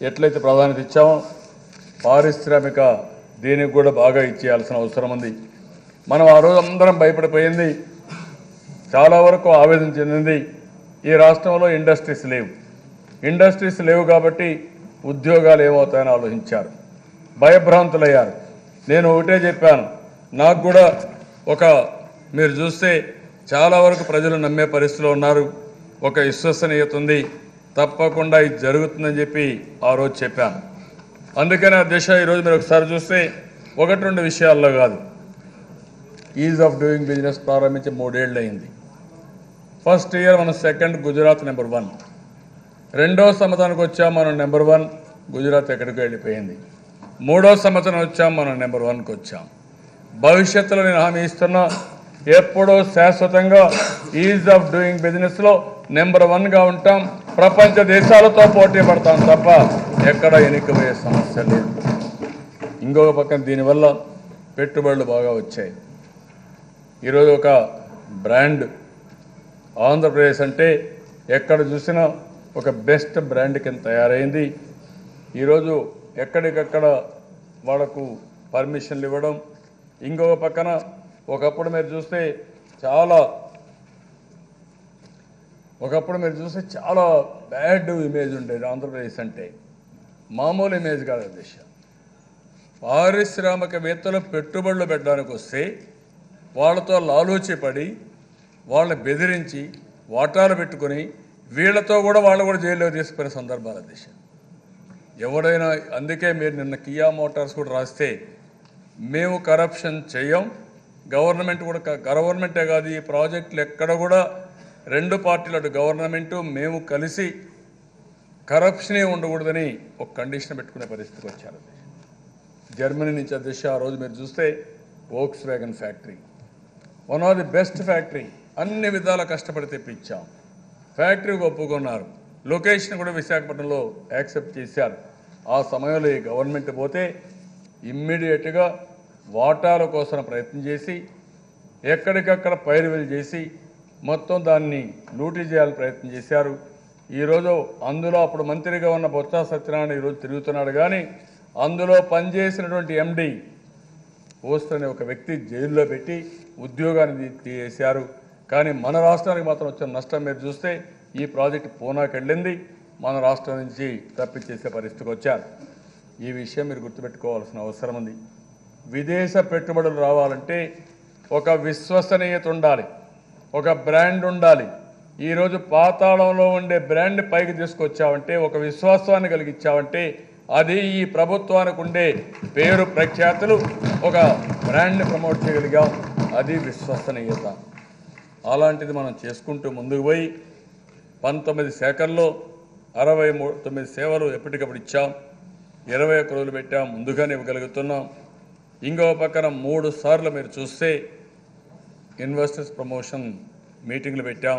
ఎట్లయితే ప్రాధాన్యత ఇచ్చామో పారిశ్రామిక దీనికి కూడా బాగా ఇచ్చేయాల్సిన అవసరం ఉంది. మనం ఆ రోజు అందరం భయపడిపోయింది, చాలా వరకు ఆవేదన చెందింది. ఈ రాష్ట్రంలో ఇండస్ట్రీస్ లేవు కాబట్టి ఉద్యోగాలు ఏమవుతాయని ఆలోచించారు, భయభ్రాంతులయ్యారు. నేను ఒకటే చెప్పాను, నాకు కూడా మీరు చూస్తే చాలా వరకు ప్రజలు నమ్మే పరిస్థితిలో ఉన్నారు, ఒక విశ్వసనీయత ఉంది, తప్పకుండా ఇది జరుగుతుందని చెప్పి ఆ రోజు చెప్పాను. అందుకనే ఆ దిశ ఈరోజు మీరు ఒకసారి చూస్తే ఒకటి రెండు విషయాల్లో కాదు, ఈజ్ ఆఫ్ డూయింగ్ బిజినెస్ ప్రారంభించి 3 ఏళ్ళు అయింది. ఫస్ట్ ఇయర్ మనం సెకండ్, గుజరాత్ నెంబర్ 1. రెండో సంవత్సరానికి వచ్చాం మనం నెంబర్ 1, గుజరాత్ ఎక్కడికి వెళ్ళిపోయింది. మూడో సంవత్సరం వచ్చాం మనం నెంబర్ 1కి వచ్చాం. భవిష్యత్తులో నేను హామీ ఇస్తున్నా, ఎప్పుడో శాశ్వతంగా ఈజ్ ఆఫ్ డూయింగ్ బిజినెస్లో నెంబర్ 1గా ఉంటాం. ప్రపంచ దేశాలతో పోటీ పడతాం తప్ప ఎక్కడ ఎన్నికబోయే సమస్య లేదు. ఇంకొక పక్కన దీనివల్ల పెట్టుబడులు బాగా వచ్చాయి. ఈరోజు ఒక బ్రాండ్ ఆంధ్రప్రదేశ్ అంటే ఎక్కడ చూసినా ఒక బెస్ట్ బ్రాండ్ కింద తయారైంది. ఈరోజు ఎక్కడికక్కడ వాళ్ళకు పర్మిషన్లు ఇవ్వడం. ఇంకొక పక్కన ఒకప్పుడు మీరు చూస్తే చాలా బ్యాడ్ ఇమేజ్ ఉండేది ఆంధ్రప్రదేశ్ అంటే, మామూలు ఇమేజ్ కాదు దిశ. పారిశ్రామికవేత్తలు పెట్టుబడులు పెట్టడానికి వస్తే వాళ్ళతో లాలూచిపడి వాళ్ళని బెదిరించి వాటాలు పెట్టుకొని వీళ్ళతో కూడా వాళ్ళు కూడా జైల్లో తీసుకునే సందర్భాల దిశ ఎవడైనా. అందుకే మీరు నిన్న కియా మోటార్స్ కూడా రాస్తే, మేము కరప్షన్ చేయం, గవర్నమెంటే కాదు, ఈ ప్రాజెక్టులు ఎక్కడ కూడా 2 పార్టీలు, అటు గవర్నమెంటు మేము కలిసి కరప్షనే ఉండకూడదని ఒక కండిషన్ పెట్టుకునే పరిస్థితికి వచ్చారు. జర్మనీ నుంచి దిశ ఆ రోజు మీరు చూస్తే Volkswagen factory, one of the best factory, అన్ని విధాలా కష్టపడి తెప్పించాం. ఫ్యాక్టరీకి ఒప్పుకున్నారు, లొకేషన్ కూడా విశాఖపట్నంలో యాక్సెప్ట్ చేశారు. ఆ సమయంలో ఈ గవర్నమెంట్ పోతే ఇమ్మీడియట్గా వాటాల కోసం ప్రయత్నం చేసి ఎక్కడికక్కడ పైరువీలు చేసి మొత్తం దాన్ని లూటీ చేయాలని ప్రయత్నం చేశారు. ఈరోజు అందులో అప్పుడు మంత్రిగా ఉన్న బొత్స సత్యనారాయణ ఈరోజు తిరుగుతున్నాడు, కానీ అందులో పనిచేసినటువంటి ఎండి పోస్ట్ అనే ఒక వ్యక్తి జైల్లో పెట్టి ఉద్యోగాన్ని తీసేశారు. కానీ మన రాష్ట్రానికి మాత్రం వచ్చిన నష్టం మీరు చూస్తే ఈ ప్రాజెక్టు పూనాకి వెళ్ళింది, మన రాష్ట్రం నుంచి తప్పించేసే పరిస్థితికి వచ్చారు. ఈ విషయం మీరు గుర్తుపెట్టుకోవాల్సిన అవసరం ఉంది. విదేశ పెట్టుబడులు రావాలంటే ఒక విశ్వసనీయత ఉండాలి, ఒక బ్రాండ్ ఉండాలి. ఈరోజు పాతాళంలో ఉండే బ్రాండ్ పైకి తీసుకొచ్చావంటే, ఒక విశ్వాసాన్ని కలిగించావంటే, అది ఈ ప్రభుత్వానికి ఉండే పేరు ప్రఖ్యాతులు, ఒక బ్రాండ్ని ప్రమోట్ చేయగలిగాం, అది విశ్వసనీయత. అలాంటిది మనం చేసుకుంటూ ముందుకు పోయి 19 శాఖల్లో 69 సేవలు ఎప్పటికప్పుడు ఇచ్చాం, 21 రోజులు పెట్టాం, ముందుగానే ఇవ్వగలుగుతున్నాం. ఇంకో పక్కన 3 సార్లు మీరు చూస్తే ఇన్వెస్టర్స్ ప్రమోషన్ మీటింగ్లు పెట్టాం.